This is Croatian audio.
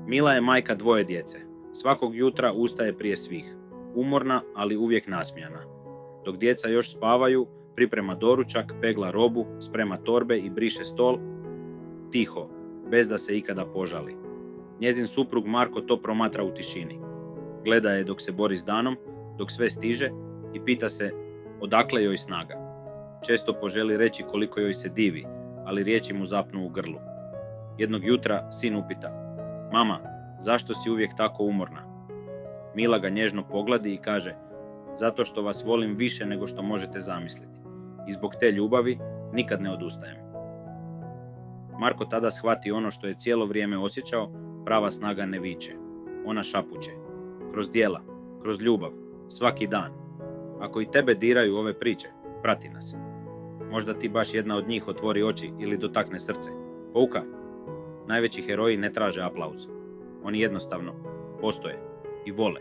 Mila je majka 2 djece. Svakog jutra ustaje prije svih. Umorna, ali uvijek nasmijana. Dok djeca još spavaju, priprema doručak, pegla robu, sprema torbe i briše stol. Tiho, bez da se ikada požali. Njezin suprug Marko to promatra u tišini. Gleda je dok se bori s danom, dok sve stiže i pita se odakle joj snaga. Često poželi reći koliko joj se divi, ali riječi mu zapnu u grlu. Jednog jutra sin upita: Mama, zašto si uvijek tako umorna? Mila ga nježno pogladi i kaže: Zato što vas volim više nego što možete zamisliti. I zbog te ljubavi nikad ne odustajem. Marko tada shvati ono što je cijelo vrijeme osjećao: prava snaga ne viče. Ona šapuće. Kroz djela, kroz ljubav, svaki dan. Ako i tebe diraju ove priče, prati nas. Možda ti baš jedna od njih otvori oči ili dotakne srce. Pouka. Najveći heroji ne traže aplauz. Oni jednostavno postoje i vole.